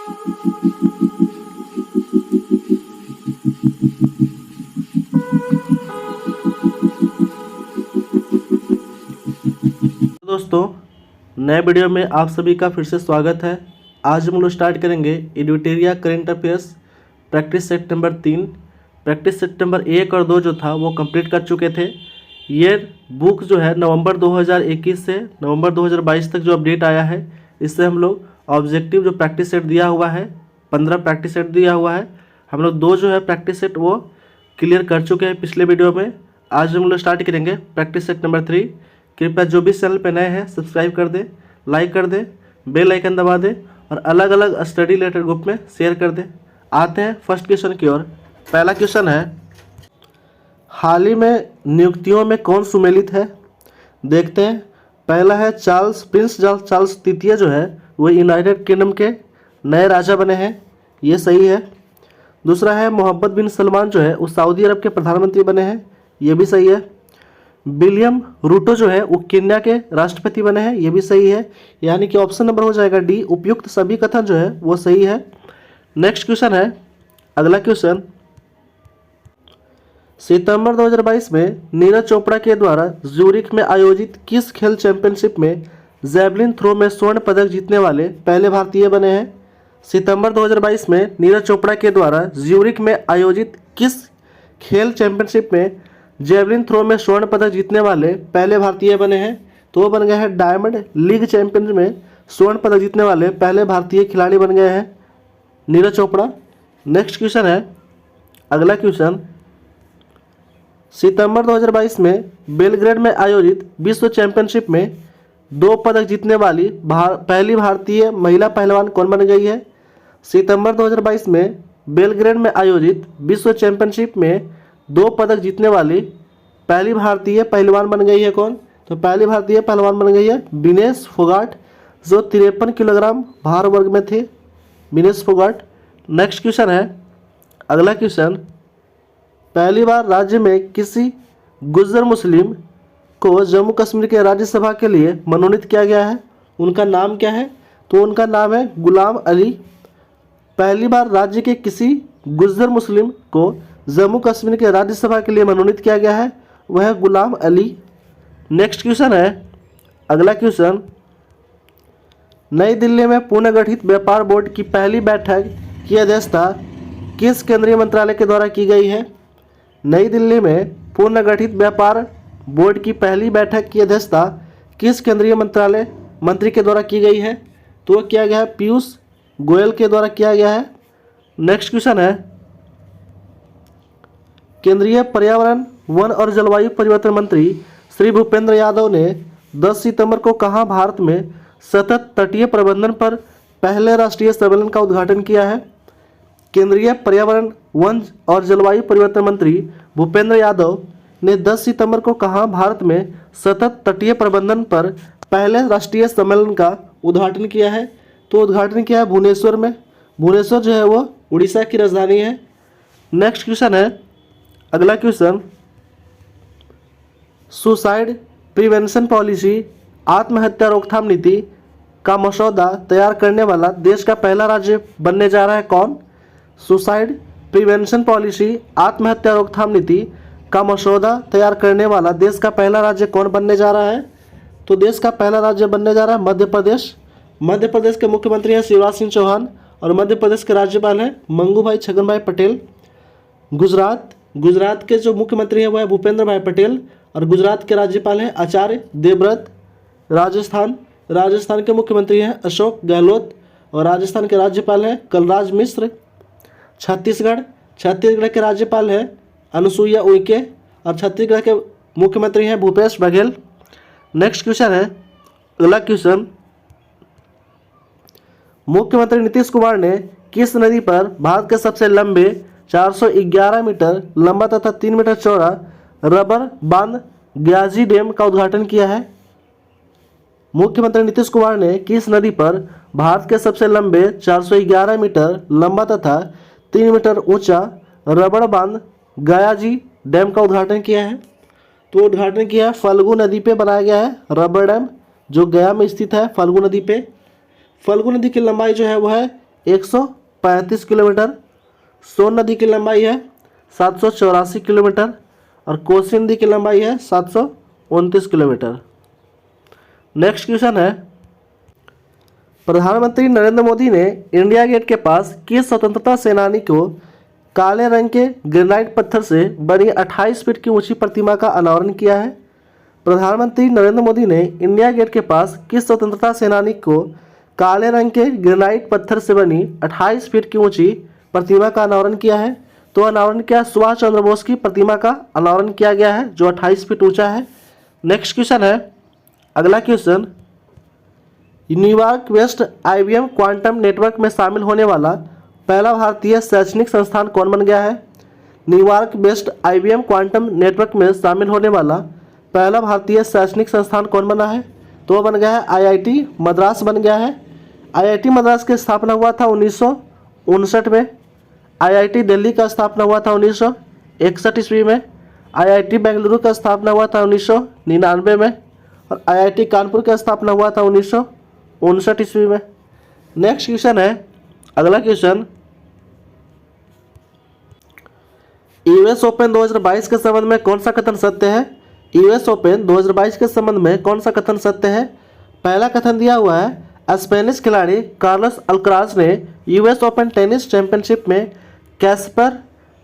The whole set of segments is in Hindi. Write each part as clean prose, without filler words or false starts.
दोस्तों, नए वीडियो में आप सभी का फिर से स्वागत है। आज हम लोग स्टार्ट करेंगे editorial current affairs practice set number 3। Practice set number 1 और 2 जो था वो कंप्लीट कर चुके थे। ये बुक जो है नवंबर 2021 से नवंबर 2022 तक जो अपडेट आया है, इससे हम लोग ऑब्जेक्टिव जो प्रैक्टिस सेट दिया हुआ है 15 प्रैक्टिस सेट दिया हुआ है, हम लोग 2 जो है प्रैक्टिस सेट वो क्लियर कर चुके हैं पिछले वीडियो में। आज हम लोग स्टार्ट करेंगे प्रैक्टिस सेट नंबर 3। कृपया जो भी चैनल पे नए हैं सब्सक्राइब कर दें, लाइक कर दें, बेल आइकन दबा दें और अलग अलग स्टडी रिलेटेड ग्रुप में शेयर कर दें। आते हैं फर्स्ट क्वेश्चन की ओर। पहला क्वेश्चन है, हाल ही में नियुक्तियों में कौन सुमेलित है? देखते हैं। पहला है प्रिंस चार्ल्स तृतीय जो है वो यूनाइटेड किंगडम के नए राजा बने हैं, ये सही है। दूसरा है मोहम्मद बिन सलमान जो है वो सऊदी अरब के प्रधानमंत्री बने हैं, ये भी सही है। विलियम रूटो जो है वो केन्या के राष्ट्रपति बने हैं, ये भी सही है। यानी कि ऑप्शन नंबर हो जाएगा डी, उपयुक्त सभी कथन जो है वो सही है। नेक्स्ट क्वेश्चन है, अगला क्वेश्चन, सितंबर 2022 में नीरज चोपड़ा के द्वारा ज्यूरिख में आयोजित किस खेल चैंपियनशिप में जैवलिन थ्रो में स्वर्ण पदक जीतने वाले पहले भारतीय बने हैं? सितंबर 2022 में नीरज चोपड़ा के द्वारा ज्यूरिख में आयोजित किस खेल चैंपियनशिप में जेवलिन थ्रो में स्वर्ण पदक जीतने वाले पहले भारतीय बने हैं? तो वो बन गए हैं डायमंड लीग चैंपियन में स्वर्ण पदक जीतने वाले पहले भारतीय खिलाड़ी बन गए हैं नीरज चोपड़ा। नेक्स्ट क्वेश्चन है, अगला क्वेश्चन, सितंबर 2022 में बेलग्रेड में आयोजित विश्व चैंपियनशिप में 2 पदक जीतने वाली पहली भारतीय महिला पहलवान कौन बन गई है? सितंबर 2022 में बेलग्रेड में आयोजित विश्व चैंपियनशिप में 2 पदक जीतने वाली पहली भारतीय पहलवान बन गई है कौन? तो पहली भारतीय पहलवान बन गई है विनेश फोगाट, जो 53 किलोग्राम भार वर्ग में थे, विनेश फोगाट। नेक्स्ट क्वेश्चन है, अगला क्वेश्चन, पहली बार राज्य में किसी गुज्जर मुस्लिम को जम्मू कश्मीर के राज्यसभा के लिए मनोनीत किया गया है, उनका नाम क्या है? तो उनका नाम है गुलाम अली। पहली बार राज्य के किसी गुज्जर मुस्लिम को जम्मू कश्मीर के राज्यसभा के लिए मनोनीत किया गया है, वह है गुलाम अली। नेक्स्ट क्वेश्चन है, अगला क्वेश्चन, नई दिल्ली में पुनर्गठित व्यापार बोर्ड की पहली बैठक की अध्यक्षता किस केंद्रीय मंत्रालय के द्वारा की गई है? नई दिल्ली में पुनर्गठित व्यापार बोर्ड की पहली बैठक की अध्यक्षता किस केंद्रीय मंत्री के द्वारा की गई है? तो वह किया गया है पीयूष गोयल के द्वारा किया गया है। नेक्स्ट क्वेश्चन है, केंद्रीय पर्यावरण वन और जलवायु परिवर्तन मंत्री श्री भूपेंद्र यादव ने 10 सितंबर को कहां भारत में सतत तटीय प्रबंधन पर पहले राष्ट्रीय सम्मेलन का उद्घाटन किया है? केंद्रीय पर्यावरण वन और जलवायु परिवर्तन मंत्री भूपेंद्र यादव ने 10 सितंबर को कहां भारत में सतत तटीय प्रबंधन पर पहले राष्ट्रीय सम्मेलन का उद्घाटन किया है? तो उद्घाटन किया है भुवनेश्वर में। भुवनेश्वर जो है वो उड़ीसा की राजधानी है। नेक्स्ट क्वेश्चन है, अगला क्वेश्चन, सुसाइड प्रिवेंशन पॉलिसी आत्महत्या रोकथाम नीति का मसौदा तैयार करने वाला देश का पहला राज्य बनने जा रहा है कौन? सुसाइड प्रिवेंशन पॉलिसी आत्महत्या रोकथाम नीति का मसौदा तैयार करने वाला देश का पहला राज्य कौन बनने जा रहा है? तो देश का पहला राज्य बनने जा रहा है मध्य प्रदेश। मध्य प्रदेश के मुख्यमंत्री हैं शिवराज सिंह चौहान और मध्य प्रदेश के राज्यपाल हैं मंगू भाई छगन भाई पटेल। गुजरात के जो मुख्यमंत्री हैं वह है भूपेंद्र भाई पटेल और गुजरात के राज्यपाल हैं आचार्य देवव्रत। राजस्थान के मुख्यमंत्री हैं अशोक गहलोत और राजस्थान के राज्यपाल हैं कलराज मिश्र। छत्तीसगढ़ के राज्यपाल हैं अनुसुईया उइके और छत्तीसगढ़ के मुख्यमंत्री हैं भूपेश बघेल। नेक्स्ट क्वेश्चन है, अगला क्वेश्चन, मुख्यमंत्री नीतीश कुमार ने किस नदी पर भारत के सबसे लंबे 411 मीटर लंबा तथा 3 मीटर चौड़ा रबर बांध ग्याजी डैम का उद्घाटन किया है? मुख्यमंत्री नीतीश कुमार ने किस नदी पर भारत के सबसे लंबे 411 मीटर लंबा तथा 3 मीटर ऊंचा रबड़ बांध गयाजी डैम का उद्घाटन किया है? तो उद्घाटन किया है फल्गु नदी पे बनाया गया है रबर डैम, जो गया में स्थित है फल्गु नदी पे। फल्गु नदी की लंबाई जो है वह है 135 किलोमीटर। सोन नदी की लंबाई है 784 किलोमीटर और कोसी नदी की लंबाई है 729 किलोमीटर। नेक्स्ट क्वेश्चन है, प्रधानमंत्री नरेंद्र मोदी ने इंडिया गेट के पास किस स्वतंत्रता सेनानी को काले रंग के ग्रेनाइट पत्थर से बनी 28 फीट की ऊंची प्रतिमा का अनावरण किया है? प्रधानमंत्री नरेंद्र मोदी ने इंडिया गेट के पास किस स्वतंत्रता सेनानी को काले रंग के ग्रेनाइट पत्थर से बनी 28 फीट की ऊंची प्रतिमा का अनावरण किया है? तो अनावरण किया सुभाष चंद्र बोस की प्रतिमा का अनावरण किया गया है जो 28 फीट ऊंचा है। नेक्स्ट क्वेश्चन है, अगला question, New York based IBM quantum network में शामिल होने वाला पहला भारतीय शैक्षणिक संस्थान कौन बन गया है? New York based IBM quantum network में शामिल होने वाला पहला भारतीय शैक्षणिक संस्थान कौन बना है? तो वह बन गया है IIT मद्रास बन गया है। IIT मद्रास की स्थापना हुआ था 1959 में। IIT दिल्ली का स्थापना हुआ था 1961 ईस्वी में। IIT बेंगलुरु का स्थापना हुआ था 1999 में और IIT कानपुर का स्थापना हुआ था 1959 ईस्वी में। नेक्स्ट क्वेश्चन है, अगला क्वेश्चन, US ओपन 2022 के संबंध में कौन सा कथन सत्य है? US ओपन 2022 के संबंध में कौन सा कथन सत्य है? पहला कथन दिया हुआ है, स्पेनिश खिलाड़ी कार्लोस अल्कराज ने US ओपन टेनिस चैंपियनशिप में कैस्पर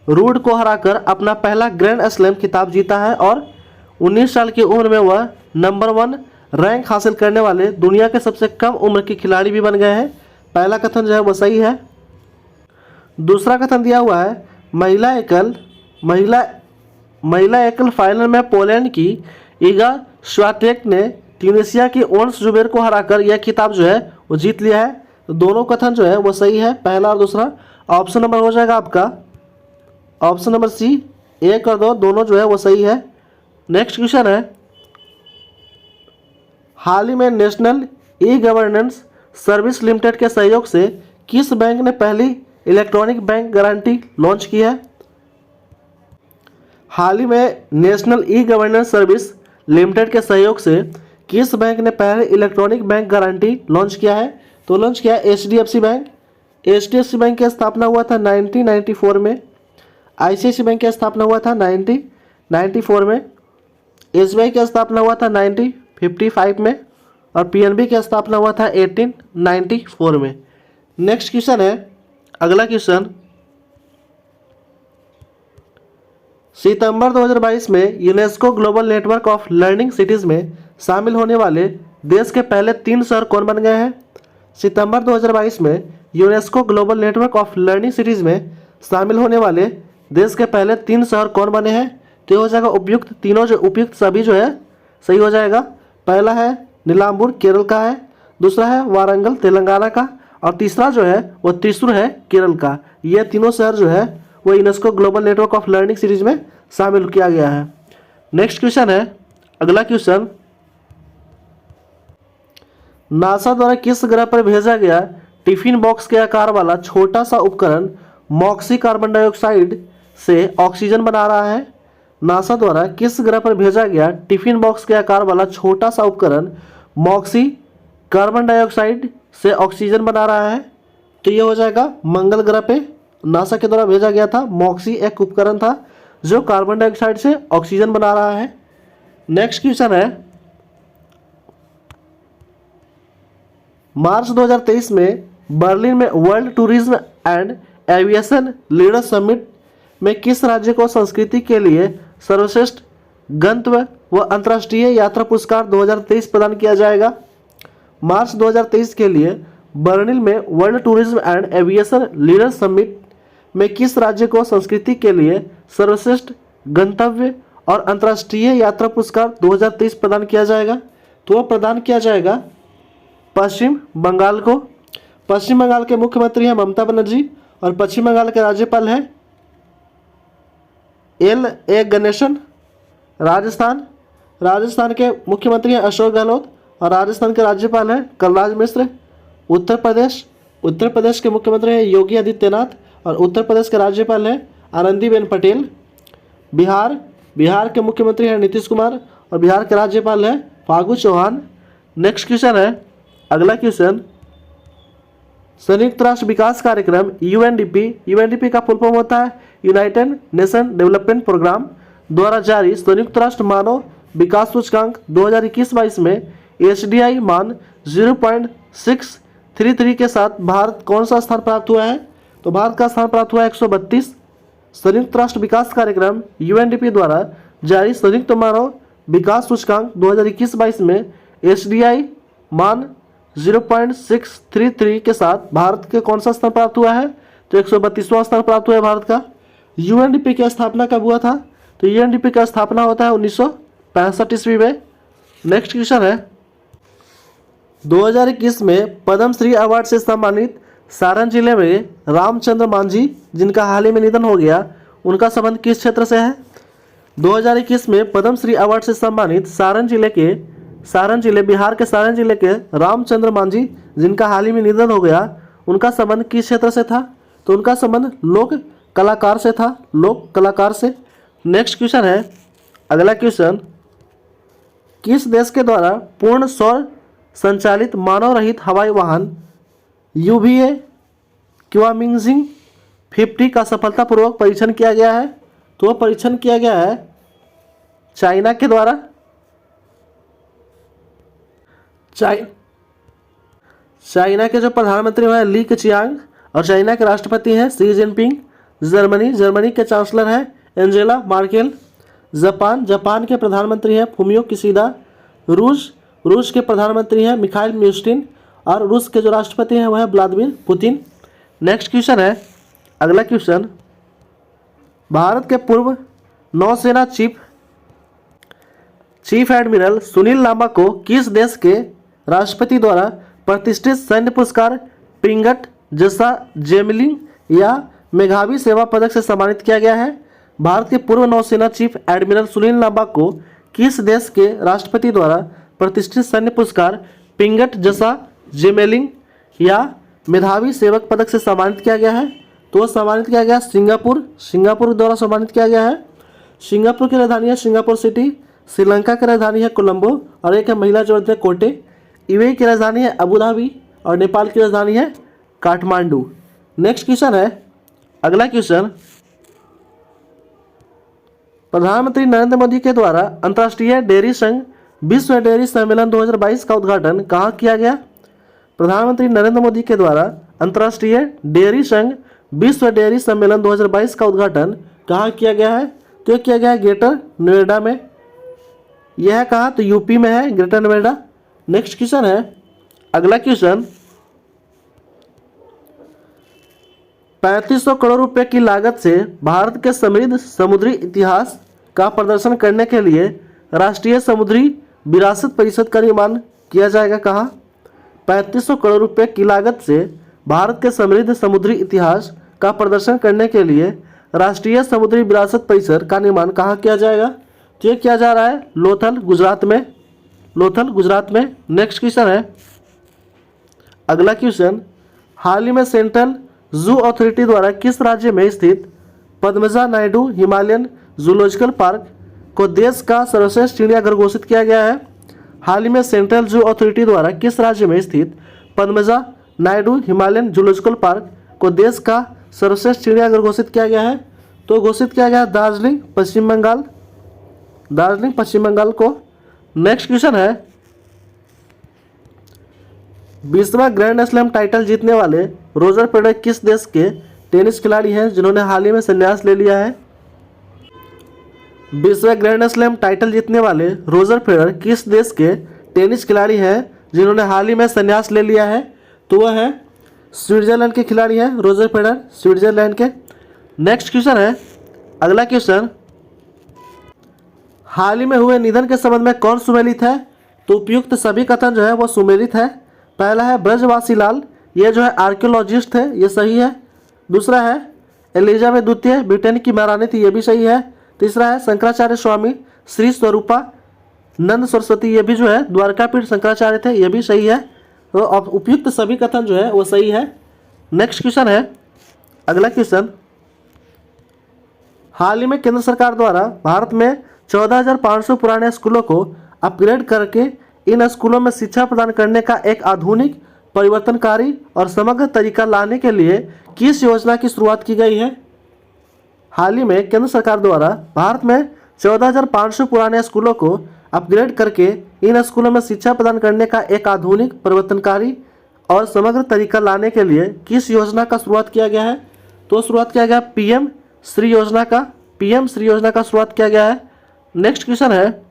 रूड को हराकर अपना पहला ग्रैंड स्लैम खिताब जीता है और 19 साल की उम्र में वह नंबर 1 रैंक हासिल करने वाले दुनिया के सबसे कम उम्र के खिलाड़ी भी बन गए हैं। पहला कथन जो है वो सही है। दूसरा कथन दिया हुआ है, महिला एकल फाइनल में पोलैंड की ईगा श्वाटेक ने ट्यूनीशिया की ओंस जुबैर को हराकर यह खिताब जो है वो जीत लिया है। तो दोनों कथन जो है वो सही है, पहला और दूसरा। ऑप्शन नंबर हो जाएगा आपका ऑप्शन नंबर सी, 1 और 2 दोनों जो है वो सही है। नेक्स्ट क्वेश्चन है, हाल ही में national e governance service limited के सहयोग से किस बैंक ने पहली इलेक्ट्रॉनिक बैंक गारंटी लॉन्च की है? हाल ही में national e governance service limited के सहयोग से किस बैंक ने पहले इलेक्ट्रॉनिक बैंक गारंटी लॉन्च किया है? तो लॉन्च किया है HDFC बैंक। HDFC बैंक की स्थापना हुआ था 1994 में। ICICI बैंक की स्थापना हुआ था 1994 में। SBI की स्थापना हुआ था 1955 में और PNB की स्थापना हुआ था 1894 में। नेक्स्ट क्वेश्चन है, अगला क्वेश्चन, सितंबर 2022 में UNESCO global network of learning cities में शामिल होने वाले देश के पहले 3 शहर कौन बन गए हैं? सितंबर 2022 में UNESCO global network of learning cities में शामिल होने वाले देश के पहले 3 शहर कौन बने हैं? तो हो जाएगा उपयुक्त, तीनों जो उपयुक्त सभी जो है सही हो जाएगा। पहला है नीलाम्बूर केरल का है, दूसरा है वारंगल तेलंगाना का और तीसरा जो है वो त्रिशूर है केरल का। ये तीनों शहर जो है वो UNESCO global network of learning series में शामिल किया गया है। नेक्स्ट क्वेश्चन है, अगला क्वेश्चन, नासा द्वारा किस ग्रह पर भेजा गया टिफिन बॉक्स के आकार वाला छोटा सा उपकरण मॉक्सी कार्बन डाइऑक्साइड से ऑक्सीजन बना रहा है? नासा द्वारा किस ग्रह पर भेजा गया टिफिन बॉक्स के आकार वाला छोटा सा उपकरण मॉक्सी कार्बन डाइऑक्साइड से ऑक्सीजन बना रहा है? तो ये हो जाएगा मंगल ग्रह पे नासा के द्वारा भेजा गया था। मॉक्सी एक उपकरण था जो कार्बन डाइऑक्साइड से ऑक्सीजन बना रहा है। नेक्स्ट क्वेश्चन है, मार्च 2023 में बर्लिन में world tourism and aviation leader summit में किस राज्य को संस्कृति के लिए सर्वश्रेष्ठ गंतव्य व अंतर्राष्ट्रीय यात्रा पुरस्कार 2023 प्रदान किया जाएगा? मार्च 2023 के लिए बर्लिन में world tourism and aviation leader summit में किस राज्य को संस्कृति के लिए सर्वश्रेष्ठ गंतव्य और अंतर्राष्ट्रीय यात्रा पुरस्कार 2023 प्रदान किया जाएगा? तो वह प्रदान किया जाएगा पश्चिम बंगाल को। पश्चिम बंगाल के मुख्यमंत्री हैं ममता बनर्जी और पश्चिम बंगाल के राज्यपाल हैं L.A. गणेशन। राजस्थान के मुख्यमंत्री हैं अशोक गहलोत और राजस्थान के राज्यपाल हैं कलराज मिश्र। उत्तर प्रदेश के मुख्यमंत्री हैं योगी आदित्यनाथ और उत्तर प्रदेश के राज्यपाल हैं आनंदीबेन पटेल। बिहार के मुख्यमंत्री हैं नीतीश कुमार और बिहार के राज्यपाल हैं फागू चौहान। नेक्स्ट क्वेश्चन है, अगला क्वेश्चन, संयुक्त राष्ट्र विकास कार्यक्रम यूएनडीपी, यूएनडीपी का फुल फॉर्म होता है यूनाइटेड नेशन डेवलपमेंट प्रोग्राम, द्वारा जारी संयुक्त राष्ट्र मानव विकास सूचकांक 2021-22 में एचडीआई मान 0.633 के साथ भारत कौन सा स्थान प्राप्त हुआ है? तो भारत का स्थान प्राप्त हुआ है 132। संयुक्त राष्ट्र विकास कार्यक्रम यूएनडीपी द्वारा जारी संयुक्त मानव विकास सूचकांक 2021-22 में एचडीआई मान 0.633 के साथ भारत के कौन सा स्थान प्राप्त हुआ है? तो 132वां स्थान प्राप्त हुआ है भारत का। यूएनडीपी की स्थापना कब हुआ था? तो यूएनडीपी का स्थापना होता है 1965 ईस्वी में। नेक्स्ट क्वेश्चन है 2021 में पद्मश्री अवार्ड से सम्मानित सारण जिले में रामचंद्र मांझी, जिनका हाल ही में निधन हो गया, उनका संबंध किस क्षेत्र से है? 2021 में पद्मश्री अवार्ड से सम्मानित बिहार के सारण जिले के रामचंद्र मांझी, जिनका हाल ही में निधन हो गया, उनका संबंध किस क्षेत्र से था? तो उनका संबंध लोक कलाकार से था, लोक कलाकार से। नेक्स्ट क्वेश्चन है, अगला क्वेश्चन, किस देश के द्वारा पूर्ण सौर संचालित मानव रहित हवाई वाहन यूवीए क्वामिंजिंग 50 का सफलतापूर्वक परीक्षण किया गया है? तो वह परीक्षण किया गया है चाइना के द्वारा। चाइना के जो प्रधानमंत्री हैं ली केचियांग और चाइना के राष्ट्रपति हैं शी जिनपिंग। जर्मनी के चांसलर हैं एंजेला मार्केल। जापान के प्रधानमंत्री हैं फुमियो किशिदा। रूस के प्रधानमंत्री हैं मिखाइल म्यूस्टिन और रूस के जो राष्ट्रपति हैं वह है व्लादिमीर पुतिन। नेक्स्ट क्वेश्चन है, अगला क्वेश्चन, भारत के पूर्व नौसेना चीफ एडमिरल सुनील लांबा को किस देश के राष्ट्रपति द्वारा प्रतिष्ठित सैन्य पुरस्कार पिंगट जसा जेमलिंग या मेघावी सेवा पदक से सम्मानित किया गया है? भारत के पूर्व नौसेना चीफ एडमिरल सुनील लांबा को किस देश के राष्ट्रपति द्वारा प्रतिष्ठित सैन्य पुरस्कार पिंगट जसा जेमेलिंग या मेधावी सेवक पदक से सम्मानित किया गया है? तो सम्मानित किया गया सिंगापुर द्वारा सम्मानित किया गया है। सिंगापुर की राजधानी है सिंगापुर सिटी। श्रीलंका की राजधानी है कोलंबो और एक है महिला जो है कोटे। यूएई की राजधानी है अबू धाबी और नेपाल की राजधानी है काठमांडू। नेक्स्ट क्वेश्चन है, अगला क्वेश्चन, प्रधानमंत्री नरेंद्र मोदी के द्वारा अंतर्राष्ट्रीय डेयरी संघ विश्व डेयरी सम्मेलन 2022 का उद्घाटन कहाँ किया गया? प्रधानमंत्री नरेंद्र मोदी के द्वारा अंतर्राष्ट्रीय डेयरी संघ विश्व डेयरी सम्मेलन 2022 का उद्घाटन कहाँ किया गया है? तो यह किया गया है ग्रेटर नोएडा में। यह है कहाँ? तो यूपी में है, ग्रेटर नोएडा। नेक्स्ट क्वेश्चन है, अगला क्वेश्चन, 3500 करोड़ रुपए की लागत से भारत के समृद्ध समुद्री इतिहास का प्रदर्शन करने के लिए राष्ट्रीय समुद्री विरासत परिषद का निर्माण किया जाएगा कहाँ? 3500 करोड़ रुपए की लागत से भारत के समृद्ध समुद्री इतिहास का प्रदर्शन करने के लिए राष्ट्रीय समुद्री विरासत परिषद का निर्माण कहाँ किया जाएगा? तो ये किया जा रहा है लोथल गुजरात में। नेक्स्ट क्वेश्चन है, अगला क्वेश्चन, हाल ही में सेंट्रल जू अथॉरिटी द्वारा किस राज्य में स्थित Padmaja Naidu Himalayan zoological park को देश का सर्वश्रेष्ठ चिड़ियाघर घोषित किया गया है? हाल ही में सेंट्रल जू अथॉरिटी द्वारा किस राज्य में स्थित Padmaja Naidu Himalayan zoological park को देश का सर्वश्रेष्ठ चिड़ियाघर घोषित किया गया है? तो घोषित किया गया दार्जिलिंग पश्चिम बंगाल को। नेक्स्ट क्वेश्चन है, 20वां ग्रैंड स्लैम टाइटल जीतने वाले रोजर फेडरर किस देश के टेनिस खिलाड़ी हैं जिन्होंने हाल ही में संन्यास ले लिया है? 20वां ग्रैंड स्लैम टाइटल जीतने वाले रोजर फेडरर किस देश के टेनिस खिलाड़ी हैं जिन्होंने हाल ही में संन्यास ले लिया है? तो वह है स्विट्जरलैंड के खिलाड़ी हैं रोजर फेडरर, स्विट्जरलैंड के। नेक्स्ट क्वेश्चन है, अगला क्वेश्चन, हाल ही में हुए निधन के संबंध में कौन सुमेलित है? तो उपयुक्त सभी कथन जो है वो सुमेलित है। पहला है ब्रजवासी लाल, ये जो है आर्कियोलॉजिस्ट है, ये सही है। दूसरा है एलिजाबेथ द्वितीय ब्रिटेन की महारानी थी, ये भी सही है। तीसरा है शंकराचार्य स्वामी श्री स्वरूपा नंद सरस्वती, ये भी जो है द्वारकापीठ शंकराचार्य थे, ये भी सही है। तो अब उपयुक्त सभी कथन जो है वो सही है। नेक्स्ट क्वेश्चन है, अगला क्वेश्चन, हाल ही में केंद्र सरकार द्वारा भारत में 14,500 पुराने स्कूलों को अपग्रेड करके इन स्कूलों में शिक्षा प्रदान करने का एक आधुनिक परिवर्तनकारी और समग्र तरीका लाने के लिए किस योजना की शुरुआत की गई है? हाल ही में केंद्र सरकार द्वारा भारत में 14,500 पुराने स्कूलों को अपग्रेड करके इन स्कूलों में शिक्षा प्रदान करने का एक आधुनिक, परिवर्तनकारी और समग्र तरीका लाने के लिए किस योजना का शुरुआत किया गया है? तो शुरुआत किया गया पीएम श्री योजना का शुरुआत किया गया है। नेक्स्ट क्वेश्चन है,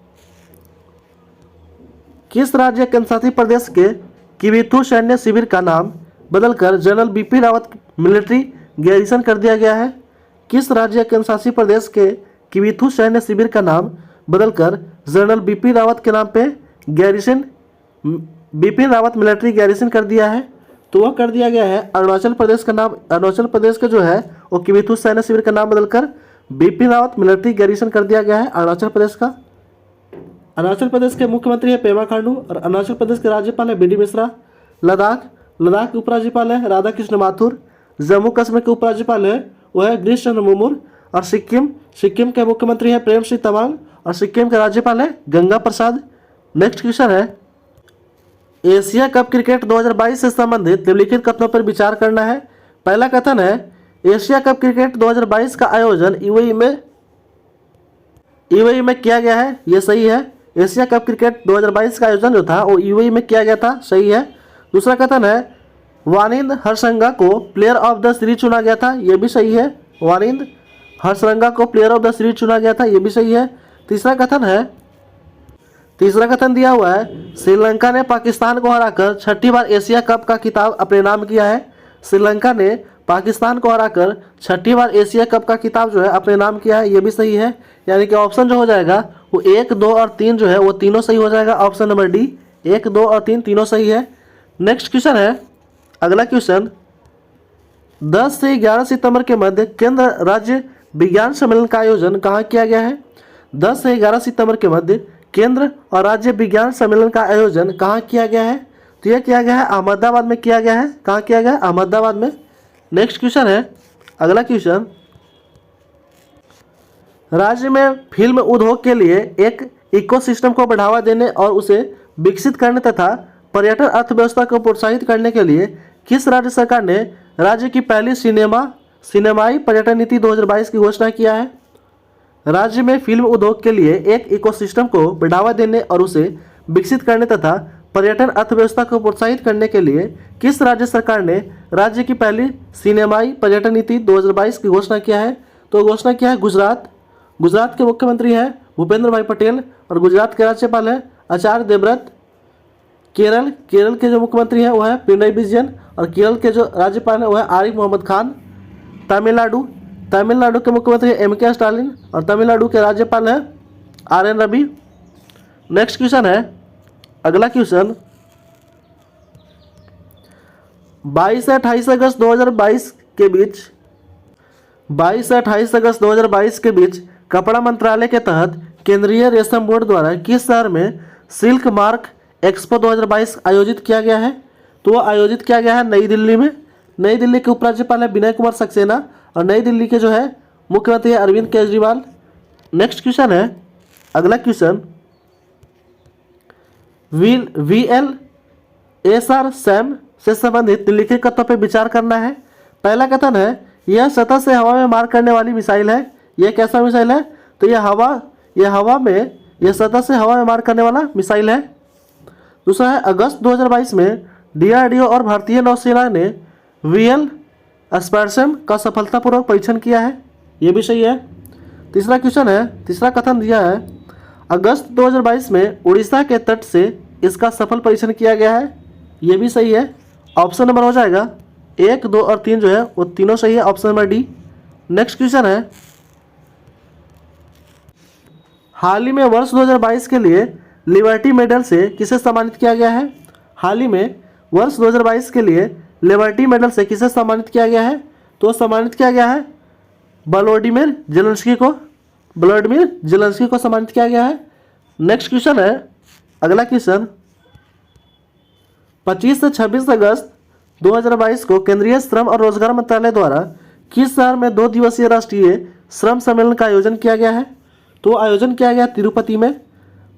किस राज्य केंद्रशासित प्रदेश के किबिथु सैन्य शिविर का नाम बदलकर general BP Rawat military garrison कर दिया गया है? किस राज्य केंद्रशासित प्रदेश के किबिथु सैन्य शिविर का नाम बदलकर जनरल बीपी रावत के नाम पे बिपिन रावत मिलिट्री गैरिसन कर दिया है? तो वह कर दिया गया है अरुणाचल प्रदेश का नाम, अरुणाचल प्रदेश का जो है वो किबिथु सैन्य शिविर का नाम बदलकर बिपिन रावत मिलिट्री गैरिसन कर दिया गया है अरुणाचल प्रदेश का। अरुणाचल प्रदेश के मुख्यमंत्री है पेमा खांडू और अरुणाचल प्रदेश के राज्यपाल है बीडी मिश्रा। लद्दाख के उपराज्यपाल है राधा कृष्ण माथुर। जम्मू कश्मीर के उपराज्यपाल है वह है गिरीश चंद्र मुर्मू। और सिक्किम के मुख्यमंत्री है प्रेम सिंह तमांग और सिक्किम के राज्यपाल है गंगा प्रसाद। नेक्स्ट क्वेश्चन है, एशिया कप क्रिकेट 2022 से संबंधित निम्नलिखित कथनों पर विचार करना है। पहला कथन है, एशिया कप क्रिकेट 2022 का आयोजन यूएई में किया गया है, ये सही है। एशिया कप क्रिकेट 2022 का आयोजन जो था वो यूएई में किया गया था, सही है। दूसरा कथन है, वानिंद हरसंगा को प्लेयर ऑफ द सीरीज चुना गया था, ये भी सही है। वानिंद हरसंगा को प्लेयर ऑफ द सीरीज चुना गया था, ये भी सही है। तीसरा कथन दिया हुआ है, श्रीलंका ने पाकिस्तान को हराकर छठी बार एशिया कप का खिताब अपने नाम किया है। श्रीलंका ने पाकिस्तान को हराकर छठी बार एशिया कप का खिताब जो है अपने नाम किया है, ये भी सही है। यानी कि ऑप्शन जो हो जाएगा वो 1, 2 और 3 जो है वो तीनों सही हो जाएगा। ऑप्शन नंबर डी 1, 2 और 3 तीनों सही है। नेक्स्ट क्वेश्चन है, अगला क्वेश्चन, 10 से 11 सितंबर के मध्य केंद्र राज्य विज्ञान सम्मेलन का आयोजन कहाँ किया गया है? 10 से 11 सितंबर के मध्य केंद्र और राज्य विज्ञान सम्मेलन का आयोजन कहाँ किया गया है? तो यह किया गया है अहमदाबाद में किया गया है। कहाँ किया गया है? अहमदाबाद में। नेक्स्ट क्वेश्चन है, अगला क्वेश्चन, राज्य में फिल्म उद्योग के लिए एक इकोसिस्टम को बढ़ावा देने और उसे विकसित करने तथा पर्यटन अर्थव्यवस्था को प्रोत्साहित करने के लिए किस राज्य सरकार ने राज्य की पहली सिनेमाई पर्यटन नीति 2022 की घोषणा किया है? राज्य में फिल्म उद्योग के लिए एक इकोसिस्टम को बढ़ावा देने और उसे विकसित करने तथा पर्यटन अर्थव्यवस्था को प्रोत्साहित करने के लिए किस राज्य सरकार ने राज्य की पहली सिनेमाई पर्यटन नीति 2022 की घोषणा किया है? तो घोषणा किया है गुजरात के मुख्यमंत्री हैं भूपेंद्र भाई पटेल और गुजरात के राज्यपाल हैं आचार्य देवव्रत। केरल के जो मुख्यमंत्री हैं वह है पिनराई विजयन और केरल के जो राज्यपाल हैं वह है आरिफ मोहम्मद खान। तमिलनाडु के मुख्यमंत्री एम.के. स्टालिन और तमिलनाडु के राज्यपाल हैं आर.एन. रवि। नेक्स्ट क्वेश्चन है, अगला क्वेश्चन, 22 से 28 अगस्त 2022 के बीच कपड़ा मंत्रालय के तहत केंद्रीय रेशम बोर्ड द्वारा किस शहर में सिल्क मार्क एक्सपो 2022 आयोजित किया गया है? तो वह आयोजित किया गया है नई दिल्ली में। नई दिल्ली के उपराज्यपाल है विनय कुमार सक्सेना और नई दिल्ली के जो है मुख्यमंत्री है अरविंद केजरीवाल। नेक्स्ट क्वेश्चन है, अगला क्वेश्चन, VLSR सैम से संबंधित निम्नलिखित कथनों पर विचार करना है। पहला कथन है, यह सतह से हवा में मार करने वाली मिसाइल है। यह कैसा मिसाइल है? तो यह सतह से हवा में मार करने वाला मिसाइल है। दूसरा है, अगस्त 2022 में DRDO और भारतीय नौसेना ने VL स्पर्शम का सफलतापूर्वक परीक्षण किया है, ये भी सही है। तीसरा क्वेश्चन है, तीसरा कथन दिया है, अगस्त 2022 में उड़ीसा के तट से इसका सफल परीक्षण किया गया है, ये भी सही है। ऑप्शन नंबर हो जाएगा 1, 2 और 3 जो है वो तीनों सही है, option number D. Next question है, हाल ही में वर्ष 2022 के लिए लिबर्टी मेडल से किसे सम्मानित किया गया है? हाल ही में वर्ष 2022 के लिए लिबर्टी मेडल से किसे सम्मानित किया गया है? तो सम्मानित किया गया है व्लादिमीर जेलेंस्की को सम्मानित किया गया है। नेक्स्ट क्वेश्चन है, अगला क्वेश्चन, 25 से 26 अगस्त 2022 को केंद्रीय श्रम और रोजगार मंत्रालय द्वारा किस शहर में 2 दिवसीय राष्ट्रीय श्रम सम्मेलन का आयोजन किया गया है? तो आयोजन किया गया तिरुपति में।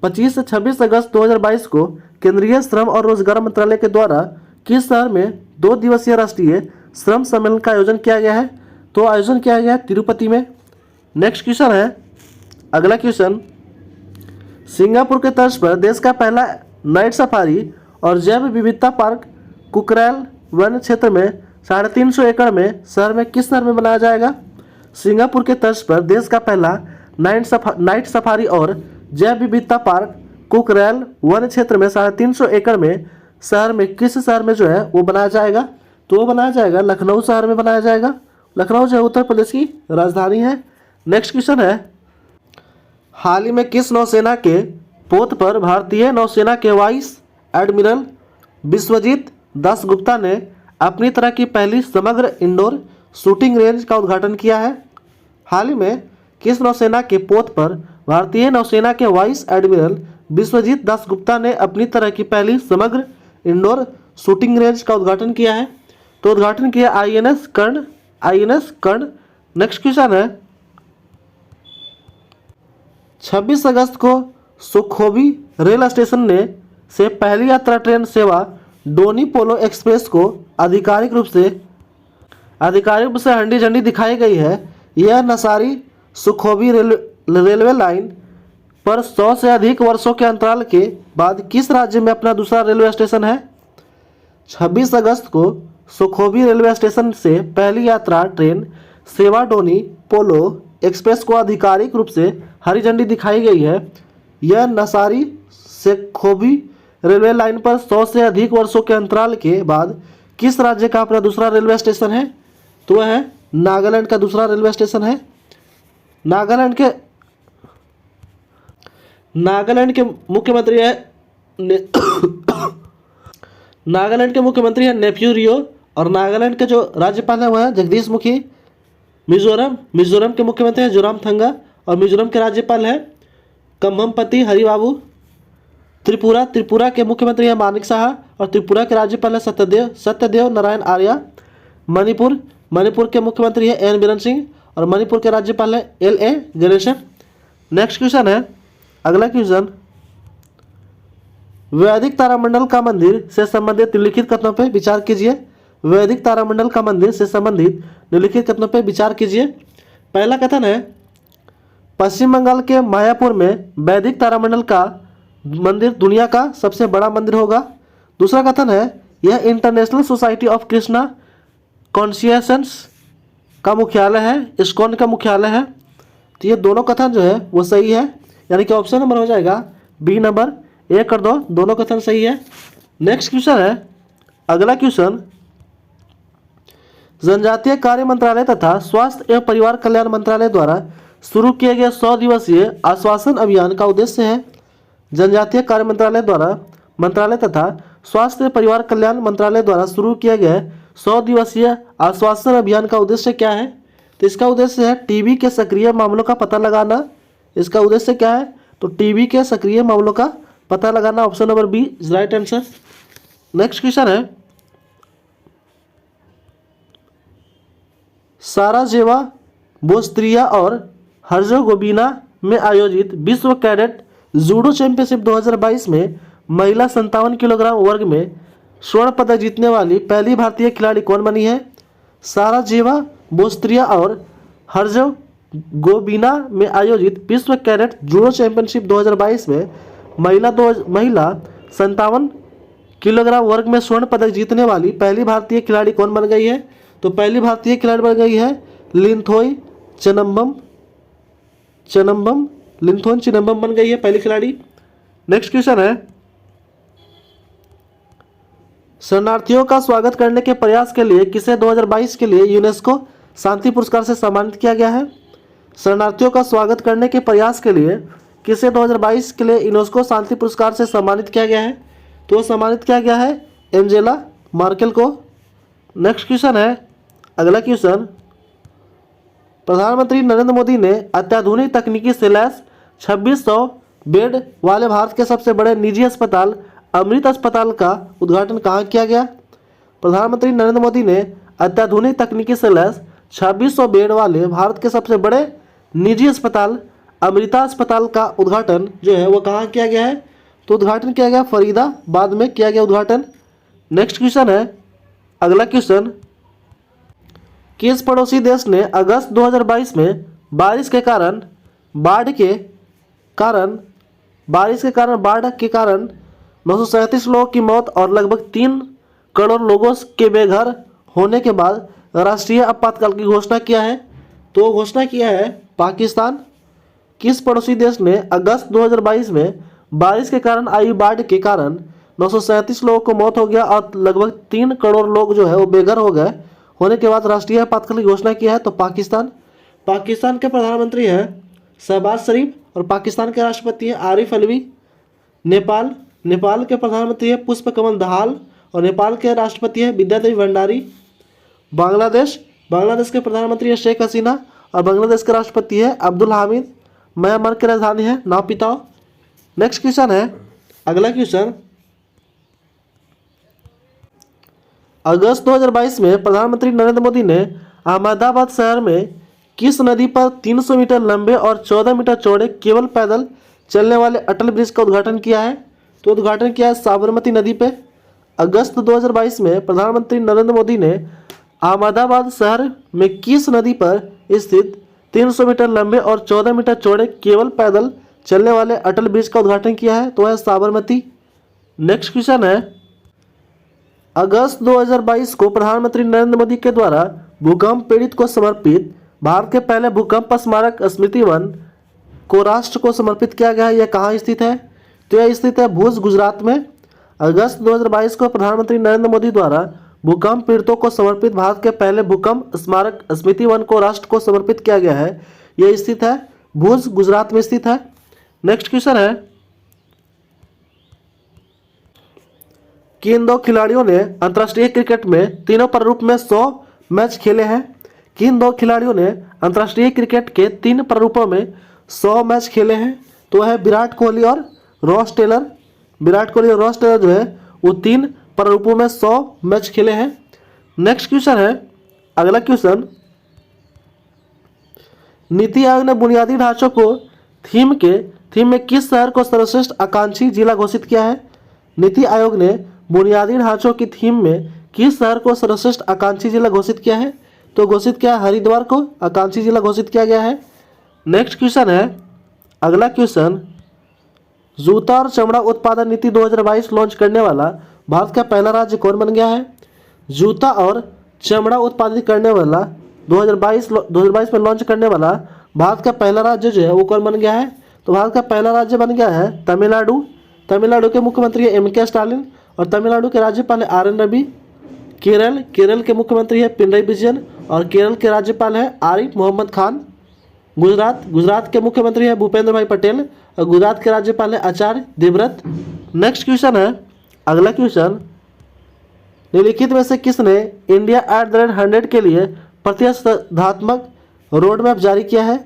25 से 26 अगस्त 2022 को केंद्रीय श्रम और रोजगार मंत्रालय के द्वारा किस शहर में 2 दिवसीय राष्ट्रीय श्रम सम्मेलन का आयोजन किया गया है? तो आयोजन किया गया है तिरुपति में। नेक्स्ट क्वेश्चन है, अगला क्वेश्चन, सिंगापुर के तर्ज पर देश का पहला नाइट सफारी और जैव विविधता पार्क कुकरैल वन क्षेत्र में 350 एकड़ में शहर में किस शहर में बनाया जाएगा? सिंगापुर के तर्ज पर देश का पहला नाइट सफारी और जैव विविधता पार्क कुकरैल वन क्षेत्र में 350 एकड़ में शहर में किस शहर में जो है वो बनाया जाएगा? तो वो बनाया जाएगा लखनऊ शहर में बनाया जाएगा। लखनऊ जो है उत्तर प्रदेश की राजधानी है। नेक्स्ट क्वेश्चन है, हाल ही में किस नौसेना के पोत पर भारतीय नौसेना के वाइस एडमिरल विश्वजीत दास गुप्ता ने अपनी तरह की पहली समग्र इंडोर शूटिंग रेंज का उद्घाटन किया है? हाल ही में किस नौसेना के पोत पर भारतीय नौसेना के वाइस एडमिरल विश्वजीत दास गुप्ता ने अपनी तरह की पहली समग्र इंडोर शूटिंग रेंज का उद्घाटन किया है? तो उद्घाटन किया आईएनएस कर्ण। नेक्स्ट क्वेश्चन है, 26 अगस्त को सुखोवी रेल स्टेशन से पहली यात्रा ट्रेन सेवा डोनी पोलो एक्सप्रेस को आधिकारिक रूप से हंडी झंडी दिखाई गई है। यह नसारी सुखोवी रेलवे लाइन पर 100 से अधिक वर्षों के अंतराल के बाद किस राज्य में अपना दूसरा रेलवे स्टेशन है? 26 अगस्त को सुखोवी रेलवे स्टेशन से पहली यात्रा ट्रेन सेवा डोनी पोलो एक्सप्रेस को आधिकारिक रूप से हरी झंडी दिखाई गई है। यह नसारी सुखोवी रेलवे लाइन पर 100 से अधिक वर्षों के अंतराल के बाद किस राज्य का अपना दूसरा रेलवे स्टेशन है? तो वह है नागालैंड का दूसरा रेलवे स्टेशन है। नागालैंड के मुख्यमंत्री है नेफ्यू रियो और नागालैंड के जो राज्यपाल है वह है जगदीश मुखी। मिजोरम के मुख्यमंत्री है जोरामथंगा और मिजोरम के राज्यपाल है कम्भमपति हरिबाबू। त्रिपुरा के मुख्यमंत्री है मानिक साहा और त्रिपुरा के राज्यपाल है सत्यदेव नारायण आर्या। मणिपुर के मुख्यमंत्री है एन बीरेन सिंह और मणिपुर के राज्यपाल है LA गणेशन। नेक्स्ट क्वेश्चन है, अगला क्वेश्चन, वैदिक तारामंडल का मंदिर से संबंधित निम्नलिखित कथनों पर विचार कीजिए। वैदिक तारामंडल का मंदिर से संबंधित निम्नलिखित कथनों पर विचार कीजिए। पहला कथन है, पश्चिम बंगाल के मायापुर में वैदिक तारामंडल का मंदिर दुनिया का सबसे बड़ा मंदिर होगा। दूसरा कथन है, यह इंटरनेशनल सोसाइटी ऑफ कृष्णा कॉन्शियसेंस का मुख्यालय है, इस्कॉन का मुख्यालय है। तो ये दोनों कथन जो है वो सही है, यानी कि ऑप्शन नंबर हो जाएगा बी नंबर, 1 और 2 दोनों कथन सही है। नेक्स्ट क्वेश्चन है, अगला क्वेश्चन, जनजातीय कार्य मंत्रालय तथा स्वास्थ्य एवं परिवार कल्याण मंत्रालय द्वारा शुरू किए गए 100 दिवसीय आश्वासन अभियान का उद्देश्य है। जनजातीय कार्य मंत्रालय तथा स्वास्थ्य एवं परिवार कल्याण मंत्रालय द्वारा शुरू किए गए 100 दिवसीय आश्वासन अभियान का उद्देश्य क्या है? तो इसका उद्देश्य है टीबी के सक्रिय मामलों का पता लगाना। इसका उद्देश्य क्या है? तो टीबी के सक्रिय मामलों का पता लगाना। Option number B is right answer. Next question है, साराजेवा बोस्त्रिया और हर्जेगोविना में आयोजित विश्व कैडेट जूडो चैंपियनशिप 2022 में महिला 57 किलोग्राम वर्ग में स्वर्ण पदक जीतने वाली पहली भारतीय खिलाड़ी कौन बनी है? साराजेवा बोस्त्रिया और हर्जेगोविना में आयोजित विश्व कैडेट जूडो चैंपियनशिप 2022 में महिला 57 किलोग्राम वर्ग में स्वर्ण पदक जीतने वाली पहली भारतीय खिलाड़ी कौन बन गई है? तो पहली भारतीय खिलाड़ी बन गई है लिंथोई चिनम्बम बन गई है पहली खिलाड़ी। नेक्स्ट क्वेश्चन है, शरणार्थियों का स्वागत करने के प्रयास के लिए किसे 2022 के लिए यूनेस्को शांति पुरस्कार से सम्मानित किया गया है? शरणार्थियों का स्वागत करने के प्रयास के लिए किसे 2022 के लिए यूनेस्को शांति पुरस्कार से सम्मानित किया गया है? तो सम्मानित किया गया है एंजेला मार्केल को। नेक्स्ट क्वेश्चन है, अगला क्वेश्चन, प्रधानमंत्री नरेंद्र मोदी ने अत्याधुनिक तकनीकी से लैस 2600 बेड वाले भारत के सबसे बड़े निजी अस्पताल अमृत अस्पताल का उद्घाटन कहाँ किया गया? प्रधानमंत्री नरेंद्र मोदी ने अत्याधुनिक तकनीकी से लैस 2600 बेड वाले भारत के सबसे बड़े निजी अस्पताल अमृता अस्पताल का उद्घाटन जो है वो कहाँ किया गया है? तो उद्घाटन किया गया फरीदाबाद में किया गया उद्घाटन। नेक्स्ट क्वेश्चन है, अगला क्वेश्चन, किस पड़ोसी देश ने अगस्त 2022 में बारिश के कारण बाढ़ के कारण 937 लोगों की मौत और लगभग 3 करोड़ लोगों के बेघर होने के बाद राष्ट्रीय आपातकाल की घोषणा किया है? तो घोषणा किया है पाकिस्तान। किस पड़ोसी देश ने अगस्त 2022 में बारिश के कारण आई बाढ़ के कारण 937 लोगों को मौत हो गया और लगभग 3 करोड़ लोग जो है वो बेघर हो गए होने के बाद राष्ट्रीय आपातकाल की घोषणा किया है? तो पाकिस्तान। पाकिस्तान के प्रधानमंत्री हैं शहबाज शरीफ और पाकिस्तान के राष्ट्रपति हैं आरिफ अलवी। नेपाल के प्रधानमंत्री हैं पुष्प कमल दहाल और नेपाल के राष्ट्रपति हैं विद्यादेवी भंडारी। बांग्लादेश के प्रधानमंत्री हैं शेख हसीना और बांग्लादेश के राष्ट्रपति हैं अब्दुल हामिद। म्यांमार की राजधानी है नापिताओ। नेक्स्ट क्वेश्चन है, अगला क्वेश्चन, अगस्त 2022 में प्रधानमंत्री नरेंद्र मोदी ने अहमदाबाद शहर में किस नदी पर 300 मीटर लंबे और 14 मीटर चौड़े केवल पैदल चलने वाले अटल ब्रिज का उद्घाटन किया है? तो उद्घाटन किया है साबरमती नदी पे। अगस्त 2022 में प्रधानमंत्री नरेंद्र मोदी ने अहमदाबाद शहर में किस नदी पर स्थित 300 मीटर लंबे और 14 मीटर चौड़े केवल पैदल चलने वाले अटल ब्रिज का उद्घाटन किया है? तो है साबरमती। नेक्स्ट क्वेश्चन है, अगस्त 2022 को प्रधानमंत्री नरेंद्र मोदी के द्वारा भूकंप पीड़ित को समर्पित भारत के पहले भूकंप स्मारक स्मृति वन को राष्ट्र को समर्पित किया गया है। यह कहाँ स्थित है? तो यह स्थित है भुज, गुजरात में। अगस्त 2022 को प्रधानमंत्री नरेंद्र मोदी द्वारा भूकंप पीड़ितों को समर्पित भारत के पहले भूकंप स्मारक स्मृति वन को राष्ट्र को समर्पित किया गया है। यह स्थित है भुज, गुजरात में स्थित है। नेक्स्ट क्वेश्चन है, किन दो खिलाड़ियों ने अंतर्राष्ट्रीय क्रिकेट में तीनों प्रारूप में 100 मैच खेले हैं? किन दो खिलाड़ियों ने अंतर्राष्ट्रीय क्रिकेट के 3 प्रारूपों में 100 मैच खेले हैं? तो है विराट कोहली और रॉस टेलर। विराट कोहली और रॉस टेलर जो है वो 3 प्रारूपों में 100 मैच खेले हैं। नेक्स्ट क्वेश्चन है, अगला क्वेश्चन, नीति आयोग ने बुनियादी ढांचों को थीम में किस शहर को सर्वश्रेष्ठ आकांक्षी जिला घोषित किया है? नीति आयोग ने बुनियादी ढांचों की थीम में किस शहर को सर्वश्रेष्ठ आकांक्षी जिला घोषित किया है? तो घोषित किया हरिद्वार को आकांक्षी जिला घोषित किया गया है। नेक्स्ट क्वेश्चन है, अगला क्वेश्चन, जूता और चमड़ा उत्पादन नीति 2022 लॉन्च करने वाला भारत का पहला राज्य कौन बन गया है? जूता और चमड़ा उत्पादित करने वाला 2022 में लॉन्च करने वाला भारत का पहला राज्य जो है वो कौन बन गया है? तो भारत का पहला राज्य बन गया है तमिलनाडु। तमिलनाडु के मुख्यमंत्री है एम.के. स्टालिन और तमिलनाडु के राज्यपाल है आर.एन. रवि। केरल के मुख्यमंत्री है पिनराई विजयन और केरल के राज्यपाल है आरिफ मोहम्मद खान। गुजरात के मुख्यमंत्री है भूपेंद्र भाई पटेल और गुजरात के राज्यपाल है आचार्य देवव्रत। नेक्स्ट क्वेश्चन है, अगला क्वेश्चन, निम्नलिखित में से किसने इंडिया @100 के लिए प्रतिस्पर्धात्मक रोड मैप जारी किया है?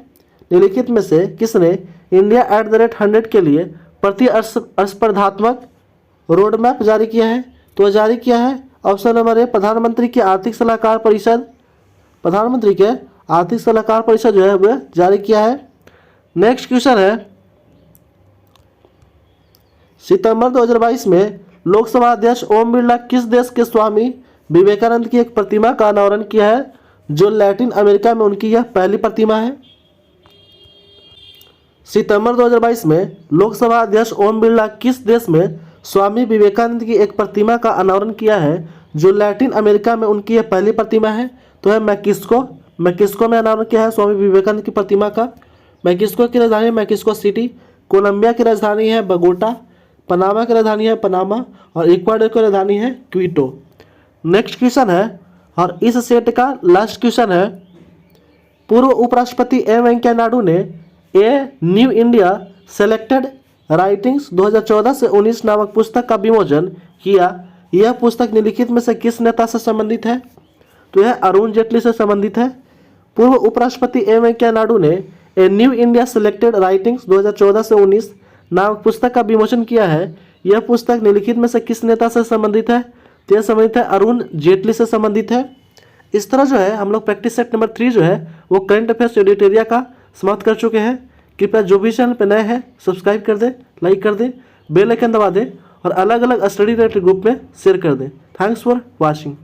निम्नलिखित में से किसने इंडिया @100 के लिए प्रतिस्पर्धात्मक रोड मैप जारी किया है? तो जारी किया है ऑप्शन नंबर ए प्रधानमंत्री की आर्थिक सलाहकार परिषद। प्रधानमंत्री के आर्थिक सलाहकार परिषद जो है वह जारी किया है। नेक्स्ट क्वेश्चन है, सितंबर 2022 में लोकसभा अध्यक्ष ओम बिरला किस देश के स्वामी विवेकानंद की एक प्रतिमा का अनावरण किया है जो लैटिन अमेरिका में उनकी यह पहली प्रतिमा है? सितंबर 2022 में लोकसभा अध्यक्ष ओम बिरला किस देश में स्वामी विवेकानंद की एक प्रतिमा का अनावरण किया है जो लैटिन अमेरिका में उनकी यह पहली प्रतिमा है? तो है मैक्सिको में अनावरण किया है स्वामी विवेकानंद की प्रतिमा का। मैक्सिको की राजधानी है मैक्सिको सिटी। कोलंबिया की राजधानी है बगोटा। पनामा की राजधानी है पनामा और इक्वाडोर की राजधानी है क्विटो। नेक्स्ट क्वेश्चन है और इस सेट का लास्ट क्वेश्चन है, पूर्व उपराष्ट्रपति एम वेंकैया नायडू ने a new India selected writings 2014 से 19 नामक पुस्तक का विमोचन किया। यह पुस्तक निम्नलिखित में से किस नेता से संबंधित है? तो यह अरुण जेटली से संबंधित है। पूर्व उपराष्ट्रपति एम वेंकैया नायडू ने a new India selected writings 2014 से 19 नामक पुस्तक का विमोचन किया है। यह पुस्तक निम्नलिखित में से किस नेता से संबंधित है? तो यह संबंधित है अरुण जेटली से संबंधित है। इस तरह जो है हम लोग प्रैक्टिस सेट नंबर 3 जो है वो करंट अफेयर्स एडिटोरिया का समाप्त कर चुके हैं। कृपया जो भी चैनल पर नए हैं सब्सक्राइब कर दे, लाइक कर दे, बेल आइकन दबा दे और अलग अलग स्टडी रिलेटेड ग्रुप में शेयर कर दें। Thanks for watching.